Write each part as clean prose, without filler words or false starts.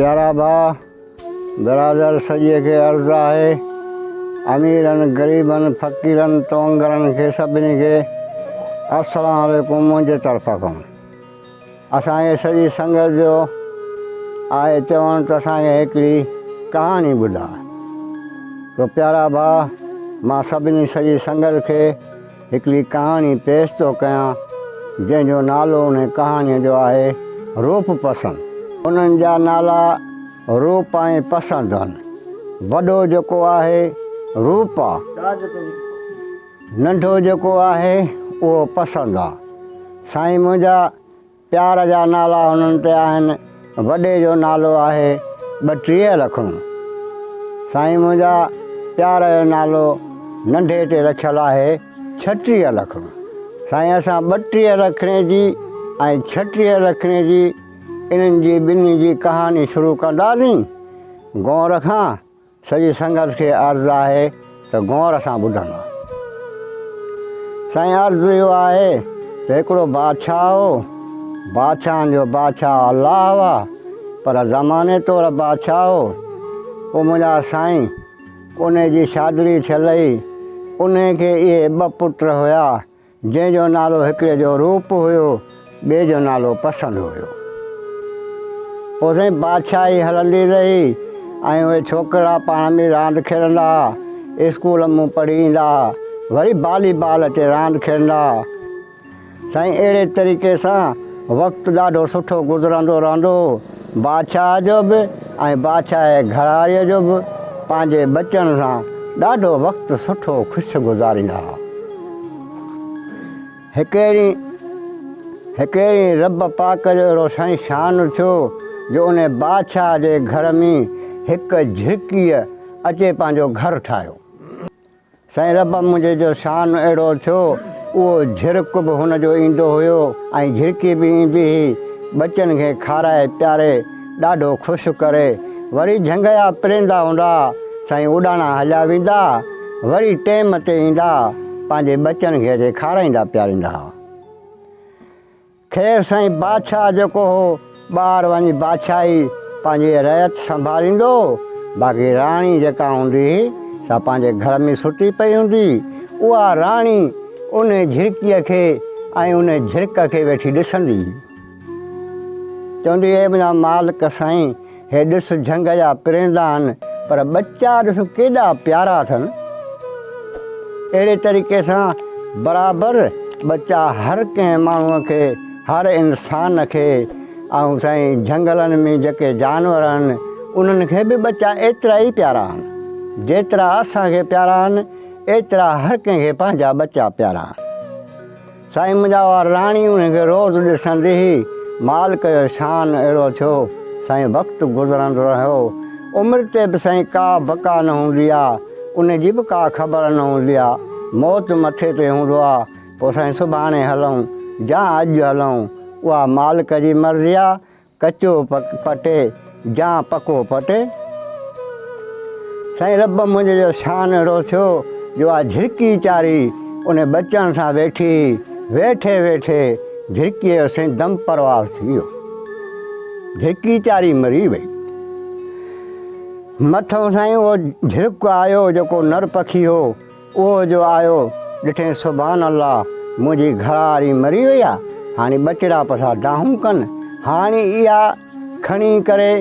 प्यारा भाउ बिरादर सॼे खे अर्ज़ु आहे, अमीरनि ग़रीबनि फ़क़ीरनि तवंगरनि खे सभिनी खे अस्सलामु अलैकुम मुंहिंजे तरफ़ां खां। असांखे सॼी संगत जो आहे चवणु त असांखे हिकिड़ी कहाणी ॿुधा। तो प्यारा भाउ, मां सभिनी सॼी संगत खे हिकिड़ी कहाणी पेश थो कयां, जंहिंजो नालो उन कहाणीअ जो आहे रूप पसंदि। उन्हनि जा नाला रूप ऐं पसंदि आहिनि। वॾो जेको आहे रूप आहे, नंढो जेको आहे उहो पसंदि आहे। साईं मुंहिंजा प्यार जा नाला हुननि ते आहिनि। वॾे जो नालो आहे 32 लखणो। साईं मुंहिंजा प्यार जो नालो नंढे ते रखियलु आहे 36 लखणो। साईं असां 32 लखणे जी ऐं 36 लखणे जी इन्हनि जी ॿिन्ही जी कहानी शुरू कंदासीं। गौर खां सॼी संगत खे अर्ज़ु आहे त गौर सां ॿुधंदा। साईं अर्ज़ु इहो आहे त हिकिड़ो बादशाह हो। बादशाहनि जो बादशाह अलाह हुआ, पर ज़माने तौरु बादशाह हो। पोइ मुंहिंजा साईं उन जी शादी थियल हुई। उन खे इहे 2 पुट हुया, जंहिंजो नालो हिकिड़े जो रूप हुयो, ॿिए जो नालो पसंदि हुयो। पोइ साईं बादशाही हलंदी रही ऐं उहे छोकिरा पाण में रांदि खेॾंदा, स्कूल में पढ़ी ईंदा, वरी वॉलीबॉल ते रांदि खेॾंदा। साईं अहिड़े तरीक़े सां वक़्तु ॾाढो सुठो गुज़रंदो रहंदो। बादशाह जो बि ऐं बादशाह जे घरवारीअ जो बि पंहिंजे बचनि सां ॾाढो वक़्तु सुठो ख़ुशि गुज़ारींदा हुआ। हिकड़ी रब पाक जो अहिड़ो साईं शान थियो जो उन बादशाह जे घर में हिकु झिरकीअ अचे पंहिंजो घरु ठाहियो। साईं रब मुंहिंजे जो शान अहिड़ो थियो, उहो झिरक बि हुनजो ईंदो हुयो ऐं झिरकी बि ईंदी हुई। बचनि खे खाराए पीआरे ॾाढो ख़ुशि करे वरी झंग जा परिंदा हूंदा, साईं उॾाणा हलिया वेंदा, वरी टाइम ते ईंदा, पंहिंजे बचनि खे अचे खाराईंदा पीआरींदा हुआ। ख़ैर साईं बादशाह जेको हो ॿाहिरि वञी बादशाही पंहिंजी रयत संभालींदो, बाक़ी राणी जेका हूंदी हुई सा पंहिंजे घर में सुती पई हूंदी। उहा राणी उन झिरकीअ खे ऐं उन झिरक खे वेठी ॾिसंदी, चवंदी हे मुंहिंजा मालिक साईं, हे ॾिस झंग जा परिंदा आहिनि, पर बच्चा ॾिस केॾा प्यारा अथनि। अहिड़े तरीक़े सां बराबरि बच्चा हर कंहिं माण्हूअ खे, हर इंसान खे ऐं साईं झंगलनि में जेके जानवर आहिनि उन्हनि खे बि बच्चा एतिरा ई प्यारा आहिनि। जेतिरा असांखे प्यारा आहिनि, एतिरा हर कंहिंखे पंहिंजा बच्चा प्यारा आहिनि। साईं मुंहिंजा उहा राणी उनखे रोज़ु ॾिसंदी हुई। मालिक जो शान अहिड़ो थियो, साईं वक़्तु गुज़रंदो रहियो। उमिरि ते बि साईं का बका न हूंदी आहे, उनजी बि का ख़बर न हूंदी आहे। मौत मथे ते हूंदो आहे। पोइ साईं सुभाणे हलूं या अॼु हलूं, उहा मालिक जी मर्ज़ी आहे। कचो पटे या पको पटे। साईं रब मुंहिंजे जो शान अहिड़ो थियो जो आहे झिरकी चारी उन बचनि सां वेठी, वेठे वेठे झिरकीअ जो साईं दम परवार थी वियो। झिरकी चारी मरी वई। मथां साईं उहो झिरक आयो जेको नर पखी हो, उहो जो आयो, ॾिठे सुभान अल्लाह, मुंहिंजी घरवारी मरी वई आहे, हाणे ॿचिड़ा पछा डाहूं कनि। हाणे इहा खणी करे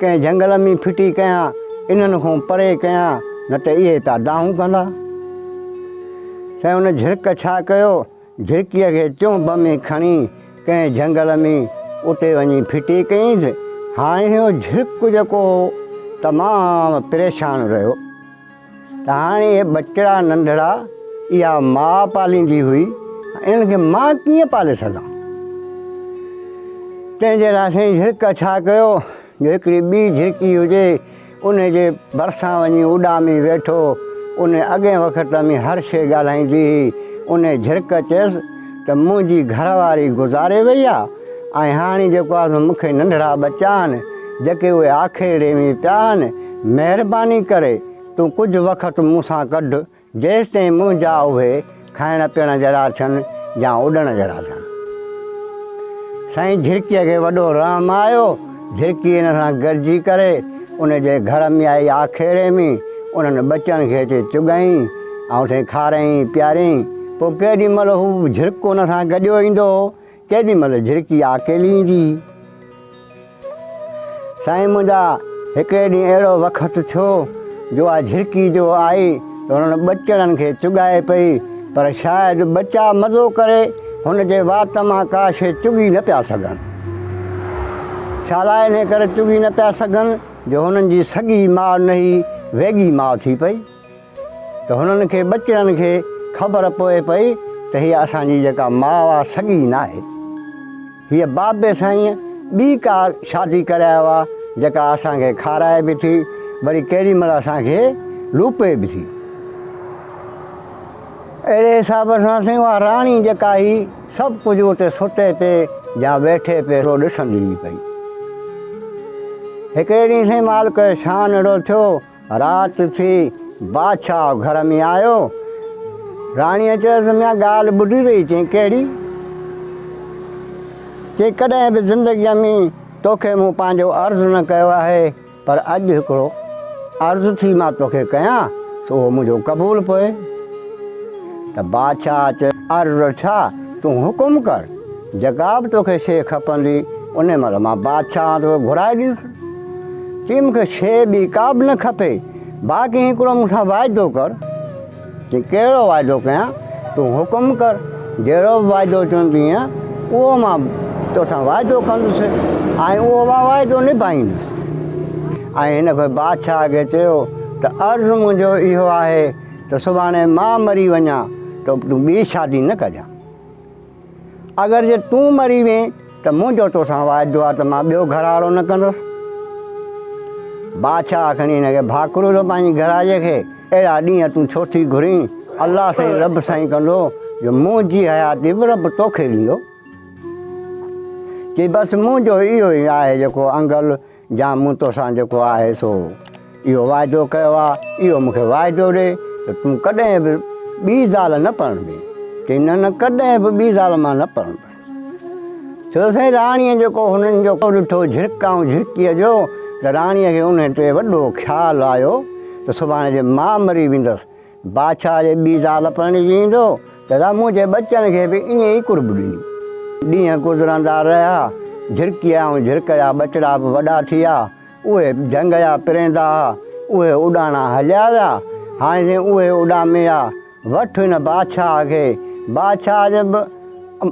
कंहिं झंगल में फिटी कयां, इन्हनि खां परे कयां, न त इहे पिया डाहूं कंदा। साईं उन झिरक छा कयो, झिरकीअ खे चुंभ में खणी कंहिं झंगल में उते वञी फिटी कयईंसि। हाणे इहो झिरक जेको तमामु परेशान रहियो त हाणे इहे ॿचिड़ा नंढड़ा इहा माउ पालींदी हुई, इन्हनि खे मां कीअं पाले सघां। तंहिंजे लाइ साईं झिरक छा कयो, जो हिकिड़ी ॿी झिरकी हुजे उन जे भरिसां वञी उॾामी वेठो। उन अॻे वक़्त में हर शइ ॻाल्हाईंदी हुई। उन झिरक चयसि त मुंहिंजी घरवारी गुज़ारे वई आहे ऐं हाणे जेको आहे मूंखे नंढड़ा ॿचा आहिनि, जेके उहे आखेड़े में पिया आहिनि। महिरबानी करे तूं कुझु वक़्तु मूंसां कढु, जेसि ताईं मुंहिंजा उहे खाइण पीअण जहिड़ा थियनि या उॾण जहिड़ा थियनि। साईं झिरकीअ खे वॾो रहम आयो झिरकी हिन सां गॾिजी करे उन जे घर में आई आखेरे में उन्हनि बचनि खे हिते चुगाईं ऐं साईं खाराईं पीआरियईं। पोइ केॾी महिल हू झिरको हुन सां गॾियो ईंदो, केॾी महिल झिरकी अकेली ईंदी। साईं मुंहिंजा हिकिड़े ॾींहुं अहिड़ो वक़्तु थियो जो आहे झिरकी जो आई त हुननि बचड़नि खे चुगाए पई, पर शायदि बच्चा मज़ो करे हुन जे वात मां का शइ चुगी न पिया सघनि। छा लाइ इन करे चुगी न पिया सघनि जो हुननि जी सॻी माउ न हुई, वेगी माउ थी पई। त हुननि खे बचड़नि खे ख़बर पए पई त हीअ असांजी जेका माउ आहे सॻी न आहे, हीअ बाबे साईं ॿी का शादी करायो आहे जेका असांखे खाराए बि थी, वरी केॾी महिल असांखे लूपे बि थी। अहिड़े हिसाब सां साईं उहा राणी जेका हुई सभु कुझु उते सुते ते या वेठे पे ॾिसंदी हुई पई। हिकिड़े ॾींहुं साईं मालिक जो शान अहिड़ो थियो, राति थी, बादशाह घर में आयो। राणीअ चयोसि मया ॻाल्हि ॿुधी अथई? चई कहिड़ी? चई कॾहिं बि ज़िंदगीअ में तोखे मूं पंहिंजो अर्ज़ु न कयो आहे, पर अॼु हिकिड़ो अर्ज़ु थी मां तोखे कयां त उहो मुंहिंजो क़बूलु पए। त बादशाह चयो अर्ज़ु छा? तूं हुकुम कर, जेका बि तोखे शइ खपंदी उन महिल मां बादशाह तो घुराए ॾींदुसि। चई मूंखे शइ ॿी का बि न खपे, बाक़ी हिकिड़ो मूंसां वाइदो कर। चई कहिड़ो वाइदो कयां? तूं हुकुम कर, जहिड़ो बि वाइदो चवंदीअ उहो मां तोसां वाइदो कंदुसि ऐं उहो मां वाइदो निभाईंदुसि। ऐं हिन खे बादशाह खे चयो त अर्ज़ु मुंहिंजो इहो आहे त सुभाणे मां मरी वञा त तूं ॿी शादी न कजां। अगरि जे तूं मरी वएं त मुंहिंजो तोसां वाइदो आहे त मां ॿियो घरवारो न कंदुसि। बादशाह खणी हिनखे भाकुरो थो पंहिंजी घराजे खे, अहिड़ा ॾींहं तूं छो थी घुरीं? अलाह साईं रब साईं कंदो जो मुंहिंजी हयाती बि रब तोखे ॾींदो। चई बसि मुंहिंजो इहो ई आहे जेको अंगल या मूं तोसां जेको आहे सो इहो वाइदो कयो आहे, इहो मूंखे वाइदो ॾे त तूं कॾहिं बि ॿी ज़ाल न पढ़ंदी। चई न न कॾहिं बि ॿी ज़ाल मां न पढ़ंदुसि। छो साईं राणीअ जेको हुननि जो ॾिठो झिरका ऐं झिरकीअ जो त राणीअ खे उन ते वॾो ख़्यालु आयो त सुभाणे जे मां मरी वेंदसि, बादशाह जे ॿी ज़ाल पढ़णी ईंदो त मुंहिंजे बचनि खे बि ईअं ई कुर्ब ॾींदी। ॾींहं गुज़रंदा रहिया, झिरकीअ ऐं झिरक जा बचड़ा बि वॾा थी विया, उहे जंग जा पिरंदा हुआ, उहे उॾाणा हलिया विया। हाणे जीअं उहे उॾामे विया, वठि हिन बादशाह खे। बादशाह जे बि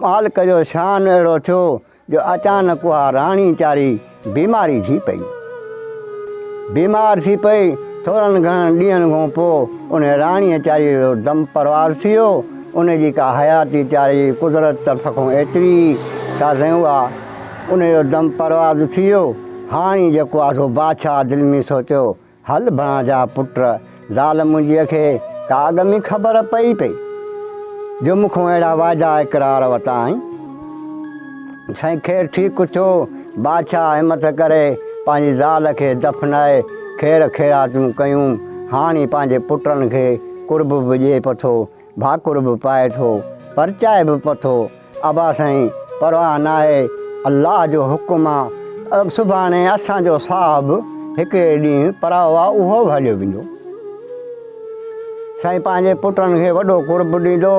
मालिक जो शान अहिड़ो थियो जो अचानक उहा राणी वीचारी बीमारी थी पई। बीमार थी पई, थोरनि घणनि ॾींहंनि खां पोइ उन राणीअ वीचारी जो दम परवार थी वियो। उनजी का हयाती वीचारी कुदरत तरफ़ खां एतिरी छा साईं उहा उनजो दम परवाज़ थी वियो। हाणे जेको आहे सो बादशाह दिलि में सोचियो हल भणा जा पुट, ज़ाल मुंहिंजीअ खे का अॻ में ख़बर पई जो मूंखां अहिड़ा वाइदा इक़रार वरिता आहिनि। साईं ख़ैरु ठीकु थियो, बादशाह हिमत करे पंहिंजी ज़ाल खे दफ़नाए ख़ैरु ख़ैरातूं कयूं। हाणे पंहिंजे पुटनि खे कुर्ब बि ॾिए पियो, भाकुर बि पाए थो, परचाए बि पियो। अबा साईं परवाह न आहे, अलाह जो हुकुम आहे। सुभाणे असांजो साहिबु हिकिड़े ॾींहुं पराओ आहे उहो बि हलियो वेंदो। साईं पंहिंजे पुटनि खे वॾो कुर्ब ॾींदो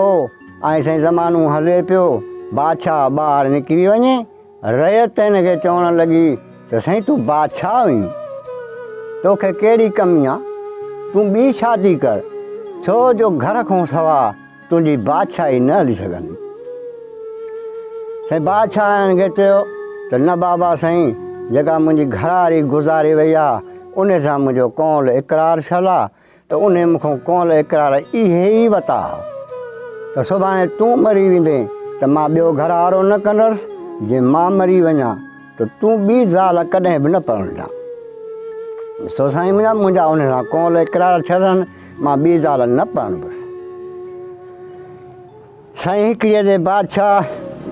ऐं साईं ज़मानो हले पियो। बादशाह ॿाहिरि निकिरी वञे, रयत हिनखे चवणु लॻी त साईं तूं बादशाह हुई, तोखे कहिड़ी कमी आहे? तूं ॿी शादी कर, छो जो घर खां सवाइ तुंहिंजी बादशाही न हली सघंदी। साईं बादशाह हिनखे चयो त न बाबा साईं, जेका मुंहिंजी घरवारी गुज़ारे वई आहे उन सां मुंहिंजो कौल इक़रार थियलु आहे, त उन मूंखां कौल इक़रार इहे ई वरिता त सुभाणे तूं मरी वेंदे त मां ॿियो घरवारो न कंदुसि। जे मां मरी वञा त तूं ॿी ज़ाल कॾहिं बि न पढ़ंदा। सो साईं मुंहिंजा उन सां कौल इक़रार थियल आहिनि, मां ॿी ज़ाल न पढ़ंदुसि। साईं हिकिड़ीअ जे बादशाह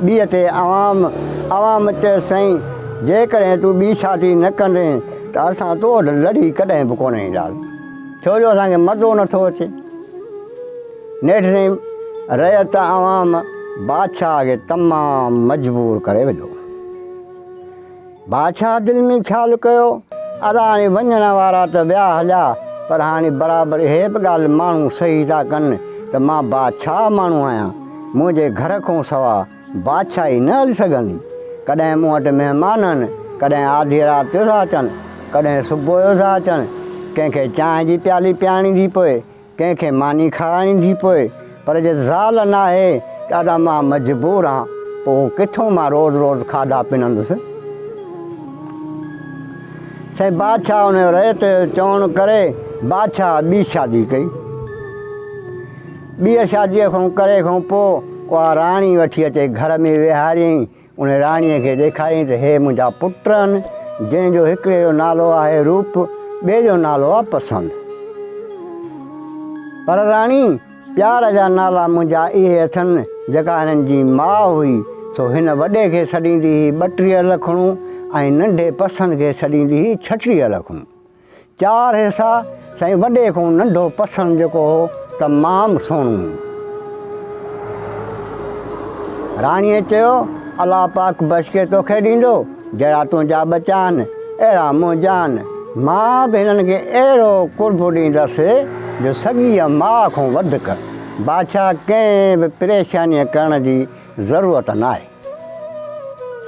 ॿीअ ते आवाम चयो साईं जेकॾहिं तूं ॿी शादी न कंदे त असां तो वटि लड़ी कॾहिं बि कोन ईंदासीं, छो जो असांखे मज़ो नथो अचे। नेठि साईं रयत आवाम बादशाह खे तमामु मजबूर करे विधो। बादशाह दिलि में ख़्यालु कयो अदा हाणे वञण वारा त विया हलिया पर हाणे बराबरि इहे बि ॻाल्हि माण्हू सही था कनि त मां बादशाह माण्हू आहियां, मुंहिंजे घर खां सवाइ बादशाही न हली सघंदी। कॾहिं मूं वटि महिमान आहिनि, कॾहिं आधी राति जो था अचनि, कॾहिं सुबुह जो था अचनि, कंहिंखे चांहि जी प्याली पियारणी थी पए, कंहिंखे मानी खाराइणी थी पए, पर जे ज़ाल न आहे त अदा मां मजबूर आहियां, पोइ किथां मां रोज़ु रोज़ु खाधा पिनंदुसि। साईं बादशाह उन रहित चवणु करे बादशाह ॿी शादी कई। ॿीअ शादीअ खां करे खां पोइ उहा राणी वठी अचे घर में विहारियईं। उन राणीअ खे ॾेखारियईं त हे मुंहिंजा पुट आहिनि, जंहिंजो हिकिड़े जो नालो आहे रूप, ॿिए जो नालो आहे पसंदि। पर राणी प्यार जा नाला मुंहिंजा इहे अथनि, जेका हिननि जी माउ हुई सो हिन वॾे खे छॾींदी हुई 32 लखणूं ऐं नंढे पसंदि खे छॾींदी हुई 36 लखणूं। 4 हिसा साईं वॾे खां नंढो पसंदि जेको हो तमामु सुहिणो। राणीअ चयो अलाह पाक बशके तोखे ॾींदो, जहिड़ा तुंहिंजा बचा आहिनि अहिड़ा मुंहिंजा आहिनि। मां बि हिननि खे अहिड़ो कुर्बु ॾींदसि जो सॻीअ माउ खां वधीक। बादशाह कंहिं बि परेशानीअ करण जी ज़रूरत न आहे।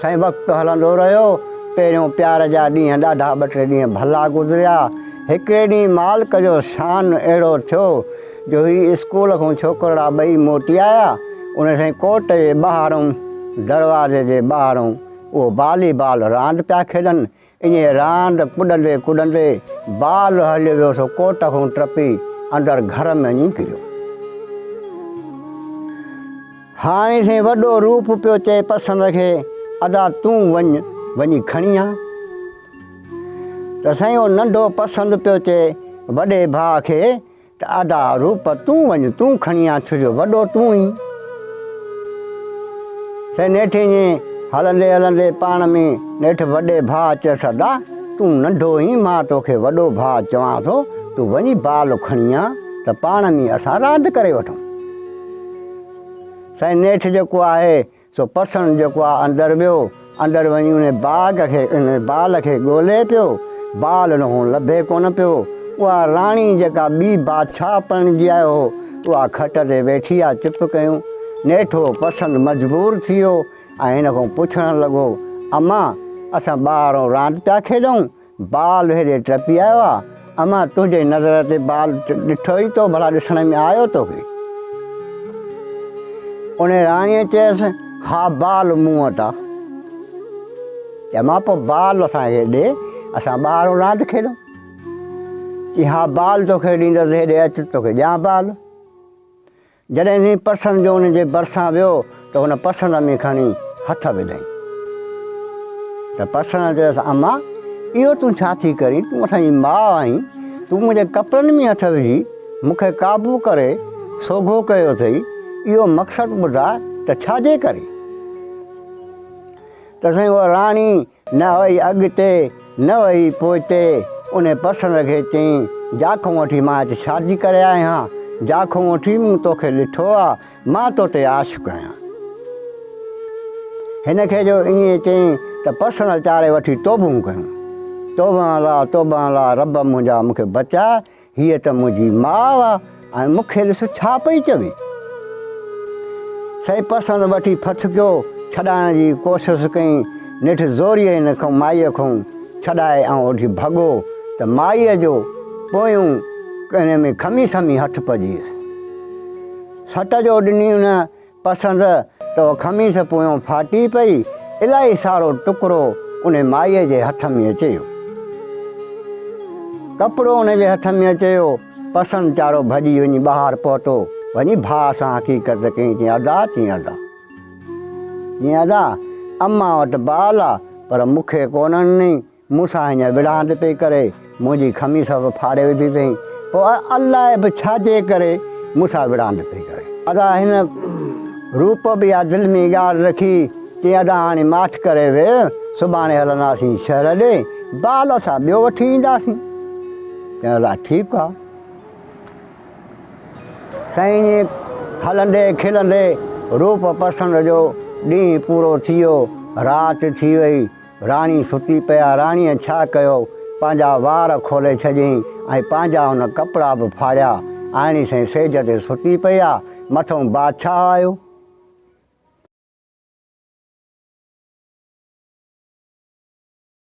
साईं वक़्तु हलंदो रहियो। पहिरियों प्यार जा ॾींहं ॾाढा 2-3 ॾींहं भला गुज़रिया। हिकिड़े ॾींहुं मालिक जो शान अहिड़ो थियो जो ही स्कूल खां छोकिरा ॿई मोटी आया। उन साईं कोट जे ॿाहिरों दरवाज़े जे ॿाहिरों उहो वॉलीबॉल रांदि पिया खेॾनि। ईअं रांदि कुॾंदे कुॾंदे बाल हलियो वियो सो कोट खां टपी अंदरि घर में वञी किरियो। हाणे साईं वॾो रूप पियो चए पसंदि खे अदा तूं वञी खणी आ। त साईं उहो नंढो पसंदि पियो चए वॾे भाउ खे त अदा रूप तूं वञ, तूं खणी आ, छो जो वॾो तूं ई। साईं नेठि ईअं हलंदे हलंदे पाण में नेठि वॾे भाउ चयसि अदा तूं नंढो ई, मां तोखे वॾो भाउ चवां थो तूं वञी बाल खणी आ त पाण में असां रांदि करे वठूं। साईं नेठि जेको आहे सो पसंदि जेको आहे अंदरि वियो। अंदरि वञी उन बाल खे ॻोल्हे पियो, बाल हुन खां लभे कोन पियो। उहा राणी जेका ॿी बादशाह परिणिजी आयो हो उहा खट ते वेठी आहे चुप कयूं। नेठो पसंदि मजबूर थी वियो ऐं हिन खां पुछणु लॻो अम्मा असां ॿाहिरों रांदि पिया खेॾूं, बाल हेॾे टपी आयो आहे, अम्मा तुंहिंजे नज़र ते बाल ॾिठो ई तो, भला ॾिसण में आयो तोखे? उन राणीअ चयसि हा बाल मूं वटि आहे। चयोमांसि पोइ बाल असांखे ॾे, असां ॿाहिरों रांदि खेॾूं। चई हा बाल तोखे ॾींदसि, हेॾे अचु तोखे ॾियां बाल। जॾहिं ही पसंदि जो हुनजे भरिसां वियो त हुन पसंदि में खणी हथ विधई। त पसंदि चयसि अम्मा इहो तूं छा थी करीं, तूं असांजी माउ आहीं, तूं मुंहिंजे कपिड़नि में हथ विझी मूंखे काबू करे सोघो कयो अथई, इहो मक़सदु ॿुधाए त छाजे करे? त साईं उहा राणी न वई अॻिते न वई पोइते। उन पसंदि खे चयईं जाखूं वठी मां हिते शादी करे आहियां, जाखूं वठी मूं तोखे ॾिठो आहे, मां तो ते आशिक़ु आहियां। हिन खे जो ईअं चयईं त पसंदि चारे वठी तोबूं कयूं। तोबा अला रब मुंहिंजा मूंखे बचा, हीअ त मुंहिंजी माउ आहे ऐं मूंखे ॾिस छा पई चवे। साईं पसंदि वठी फथकियो, छॾाइण जी कोशिशि कई। नेठि ज़ोरीअ हिन खां माईअ खां छॾाए ऐं ओॾी भॻो त माईअ जो पोयूं हिन में खमीस में हथु पइजी वियुसि। सट जो ॾिनी हुन पसंदि त उहो खमीस पोयों फाटी पई। इलाही सारो टुकड़ो उन माईअ जे हथ में अचे वियो। कपिड़ो उनजे हथ में अचे वियो। पसंदि चारो भॼी वञी ॿाहिरि पहुतो, वञी भाउ सां हक़ीक़त कई। चई अदा, चई अदा अम्मा वटि बाल आहे पर मूंखे कोन्हनि नी, मूंसां हीअं विढ़ांद पई करे, मुंहिंजी खमीस बि फाड़े विधी अथई, पोइ अलाए बि छाजे करे मूंसां विढ़ांद पई करे। अदा हिन रूप बि आहे दिलि में ॻाल्हि रखी। चई अदा हाणे माठि करे वेह, सुभाणे हलंदासीं शहर ॾे, बाल असां ॿियो वठी ईंदासीं। चई अदा ठीकु आहे। साईं ईअं हलंदे खिलंदे रूप पसंदि जो ॾींहुं पूरो थी वियो, राति थी वई। राणी सुती पिया। राणीअ छा कयो, पंहिंजा वार खोले छॾियईं ऐं पंहिंजा उन कपिड़ा बि फाड़िया। आणी साईं सेज ते सुती पई आहे। मथां बादशाह आयो।